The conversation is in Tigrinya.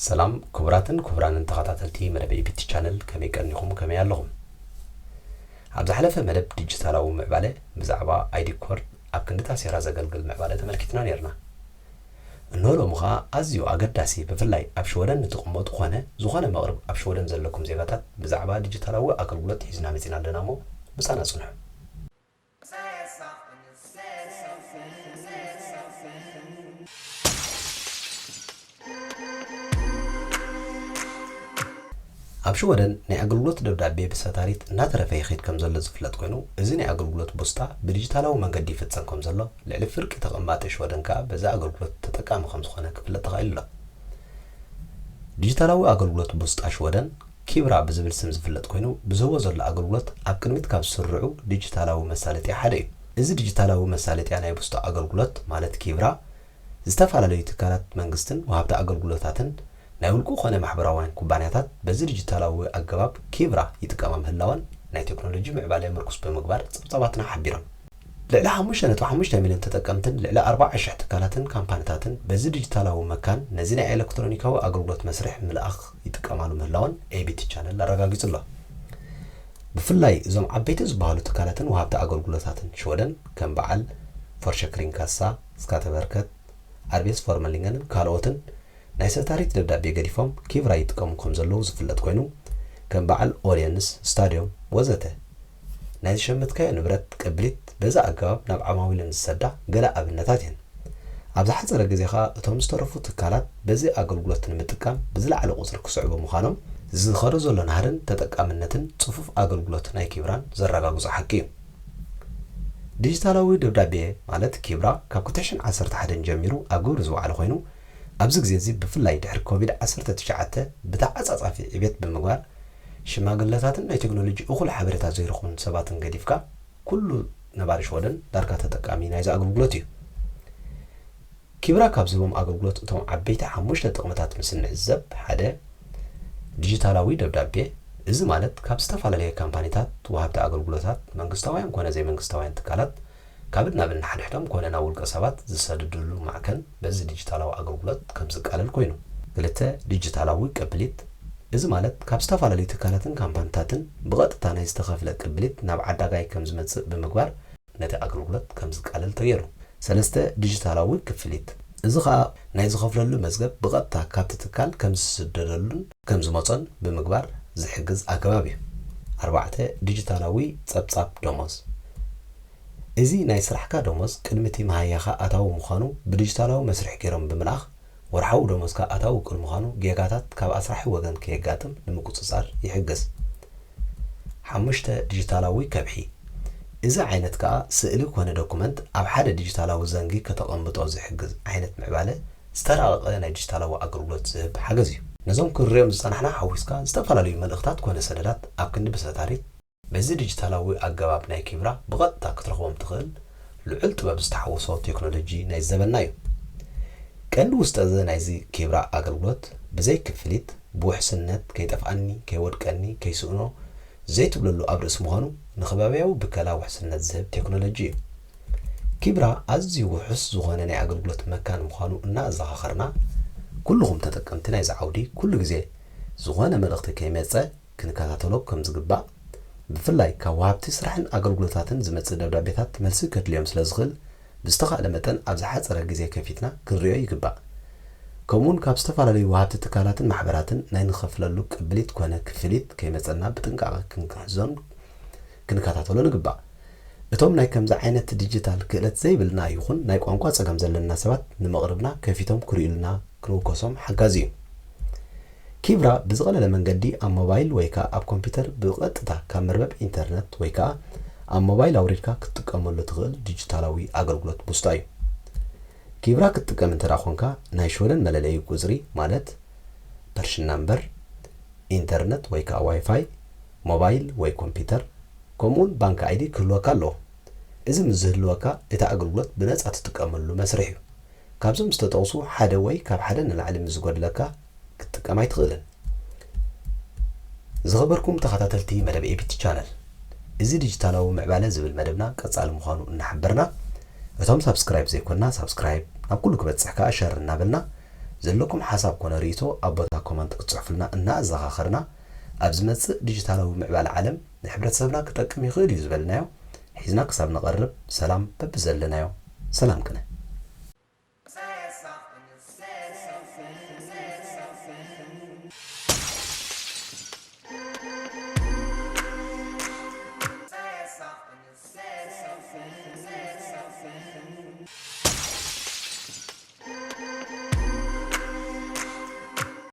ሰላም ክቡራንን ተኸታተልቲ መደብ ኢቢቲ ቻነል ከመይ ቀኒኹም ከመይ ኣለኹም ኣብ ዝሓለፈ መደብ ዲጂታላዊ ምዕባለ ብዛዕባ አይዲ ኮርድ ኣብ ክንድታ ሴራ ዘገልግል ምዕባለ ተመልኪትና ነርና እንሆሎም ኸ ኣዝዩ ኣገዳሲ ብፍላይ ኣብ ሸወደን ንትቕመጡ ኾነ ዝኾነ መቕረብ ኣብ ሸወደን ዘለኩም ዜጋታት ብዛዕባ ዲጂታላዊ ኣገልግሎት ሒዝና መፂና ኣለና ሞ ብፃና ጽንሑ ኣብ ሸወደን ናይ ኣገልግሎት ደብዳቤ ብሰታሪት እናተረፈ ይኸይድ ከም ዘሎ ዝፍለጥ ኮይኑ እዚ ናይ ኣገልግሎት ፖስታ ብዲጂታላዊ መንገዲ ይፍጸም ከም ዘሎ ልዕሊ ፍርቂ ተቐማጠ ሸወደን ከዓ በዛ ኣገልግሎት ተጠቃሚ ከም ዝኾነ ክፍለጥ ተኻኢሉ ኣሎ ዲጂታላዊ ኣገልግሎት ፖስታ ሸወደን ኪብራ ብዝብል ስም ዝፍለጥ ኮይኑ ብዝህቦ ዘሎ ኣገልግሎት ኣብ ቅድሚት ካብ ዝስርዑ ዲጂታላዊ መሳለጥያ ሓደ እዩ እዚ ዲጂታላዊ መሳለጥያ ናይ ፖስታ ኣገልግሎት ማለት ኪብራ ዝተፈላለዩ ትካላት መንግስትን ወሃብቲ ኣገልግሎታትን ናይ ውልቁ ኾነ ማሕበራውያን ኩባንያታት በዚ ዲጂታላዊ ኣገባብ ኪብራ ይጥቀማ ምህላወን ናይ ቴክኖሎጂ ምዕባለ ምርኩስ ብምግባር ፀብፃባትና ሓቢሮም ልዕሊ 5.5 ሚልዮን ተጠቀምትን ልዕሊ 40,000 ትካላትን ካምፓኒታትን በዚ ዲጂታላዊ መካን ነዚ ናይ ኤሌክትሮኒካዊ ኣገልግሎት መስርሕ ምልኣኽ ይጥቀማሉ ምህላወን ኤቢቲ ቻነል ኣረጋጊጹ ኣሎ ብፍላይ እዞም ዓበይቲ ዝበሃሉ ትካላትን ወሃብቲ ኣገልግሎታትን ሸወደን ከም በዓል ፎርሸክሪን ካሳ ስካተበርከት አርቤስ ፎርመሊንግን ካልኦትን ናይ ሰታሪት ደብዳቤ ገዲፎም ኪብራ ይጥቀሙ ከም ዘለዉ ዝፍለጥ ኮይኑ ከም በዓል ኦሪየንስ ስታዲዮም ወዘተ ናይ ሸመትካዮ ንብረት ቅብሊት በዛ ኣገባብ ናብ ዓማዊልን ዝሰዳ ገለ ኣብነታት እየን ኣብ ዝሓፀረ ግዜ ኸ እቶም ዝተረፉ ትካላት በዚ ኣገልግሎት ንምጥቃም ብዝለዓለ ቁፅሪ ክስዕቡ ምዃኖም ዝኸዶ ዘሎ ናህርን ተጠቃምነትን ጽፉፍ ኣገልግሎት ናይ ኪብራን ዘረጋግጹ ሓቂ እዩ ዲጂታላዊ ደብዳቤ ማለት ኪብራ ካብ 2011 ጀሚሩ ኣብ ግብሪ ዝወዓለ ኮይኑ ኣብዚ ግዜ እዚ ብፍላይ ድሕሪ ኮቪድ-19 ብተዓጻጻፊ ዕቤት ብምግባር ሽማግለታትን ናይ ቴክኖሎጂ እኹል ሓበሬታ ዘይረኽቡን ሰባትን ገዲፍካ ኩሉ ነባሪ ሸወደን ዳርጋ ተጠቃሚ ናይዚ ኣገልግሎት እዩ ኪብራ ካብ ዝህቦም ኣገልግሎት እቶም ዓበይቲ 5 ጥቕምታት ምስ ንዕዘብ ሓደ ዲጂታላዊ ደብዳቤ እዚ ማለት ካብ ዝተፈላለዩ ካምፓኒታት ወሃብቲ ኣገልግሎታት መንግስታውያን ኮነ ዘይመንግስታውያን ትካላት ካብ ናብን ሓድሕዶም ኮነ ናብ ውልቀ ሰባት ዝሰድድሉ ማዕከን በዚ ዲጂታላዊ ኣገልግሎት ከም ዝቃለል ኮይኑ ክልተ ዲጂታላዊ ቅብሊት እዚ ማለት ካብ ዝተፈላለዩ ትካላትን ካምፓኒታትን ብቐጥታ ናይ ዝተኸፍለ ቅብሊት ናብ ዓዳጋይ ከም ዝመጽእ ብምግባር ነቲ ኣገልግሎት ከም ዝቃለል ተገይሩ ሰለስተ ዲጂታላዊ ክፍሊት እዚ ኸኣ ናይ ዝኸፍለሉ መዝገብ ብቐጥታ ካብቲ ትካል ከም ዝስደደሉን ከም ዝመጾን ብምግባር ዝሕግዝ ኣገባብ እዩ ኣርባዕተ ዲጂታላዊ ጸብጻብ ደሞዝ እዚ ናይ ስራሕካ ደሞዝ ቅድሚቲ መሃያኻ ኣታዊ ምዃኑ ብዲጂታላዊ መስርሕ ገይሮም ብምልኣኽ ወርሓዊ ደሞዝካ ኣታዊ ቅል ምዃኑ ጌጋታት ካብ ኣስራሒ ወገን ከየጋጥም ንምቁፅጻር ይሕግዝ ሓሙሽተ ዲጂታላዊ ከብሒ እዚ ዓይነት ከዓ ስእሊ ኮነ ዶኩመንት ኣብ ሓደ ዲጂታላዊ ዘንጊ ከተቐምጦ ዝሕግዝ ዓይነት ምዕባለ ዝተራቐቐ ናይ ዲጂታላዊ ኣገልግሎት ዝህብ ሓገዝ እዩ ነዞም ክንሪኦም ዝጸናሕና ሓዊስካ ዝተፈላለዩ መልእኽታት ኮነ ሰነዳት ኣብ ክንዲ ብሰታሪት በዚ ዲጂታላዊ ኣገባብ ናይ ኪብራ ብቐጥታ ክትረኽቦም ትኽእል ልዑል ጥበብ ዝተሓወሶ ቴክኖሎጂ ናይ ዘበና እዩ ቀንዲ ውሽጠ ናይዚ ኪብራ ኣገልግሎት ብዘይ ክፍሊት ብውሕስነት ከይጠፍኣኒ ከይወድቀኒ ከይስእኖ ዘይትብለሉ ኣብ ርእሲ ምዃኑ ንኸባቢያዊ ብከላ ውሕስነት ዝህብ ቴክኖሎጂ እዩ ኪብራ ኣዝዩ ውሑስ ዝኾነ ናይ ኣገልግሎት መካን ምዃኑ እናዘኻኸርና ኩልኹም ተጠቀምቲ ናይዚ ዓውዲ ኩሉ ግዜ ዝኾነ መልእኽቲ ከይመፀ ክንከታተሎ ከም ዝግባእ ብፍላይ ካብ ወሃብቲ ስራሕን ኣገልግሎታትን ዝመጽእ ደብዳቤታት መልሲ ከድልዮም ስለ ዝኽእል ብዝተኻእለ መጠን ኣብ ዝሓፀረ ግዜ ከፊትና ክንሪኦ ይግባእ ከምኡውን ካብ ዝተፈላለዩ ወሃብቲ ትካላትን ማሕበራትን ናይ ንኸፍለሉ ቅብሊት ኮነ ክፍሊት ከይመፀና ብጥንቃቐ ክንክሕዞን ክንከታተሎ ንግባእ እቶም ናይ ከምዚ ዓይነት ዲጂታል ክእለት ዘይብልና ይኹን ናይ ቋንቋ ፀገም ዘለና ሰባት ንመቕረብና ከፊቶም ክሪኡልና ክንውከሶም ሓጋዚ እዩ ኪብራ ብዝቐለለ መንገዲ ኣብ ሞባይል ወይ ከዓ ኣብ ኮምፒውተር ብቐጥታ ካብ መርበብ ኢንተርነት ወይ ከዓ ኣብ ሞባይል ኣውሪድካ ክትጥቀመሉ ትኽእል ዲጂታላዊ ኣገልግሎት ፖስታ እዩ ኪብራ ክትጥቀም እንተደኣ ኮንካ ናይ ሸወደን መለለዪ ቁፅሪ ማለት ፐርሽን ናምበር ኢንተርነት ወይ ከዓ ዋይፋይ ሞባይል ወይ ኮምፒውተር ከምኡውን ባንክ አይዲ ክህልወካ ኣለዎ እዚ ምስ ዝህልወካ እቲ ኣገልግሎት ብነፃ ትጥቀመሉ መስርሕ እዩ ካብዞም ዝተጠቕሱ ሓደ ወይ ካብ ሓደ ንላዕሊ ምስ ዝጎድለካ ክትጥቀም ኣይትኽእልን ዝኸበርኩም ተኸታተልቲ መደብ ኤቢቲ ቻነል إذا ديجيتالاو معبالة زبل مدبنا قصال مخانو نحبرنا أتم سبسكرايب زي كنا سبسكرايب نقول لكم بتصحكا شير نابلنا زلكم حساب كنا ريتو أبدا كومنت تصحفلنا إن أزخاخرنا أبزمت ديجيتالاو معبالة عالم نحبرت سبنا كتركم يخير يزبلنا حيزنا قصاب نقرب سلام ببزلنا سلام كنا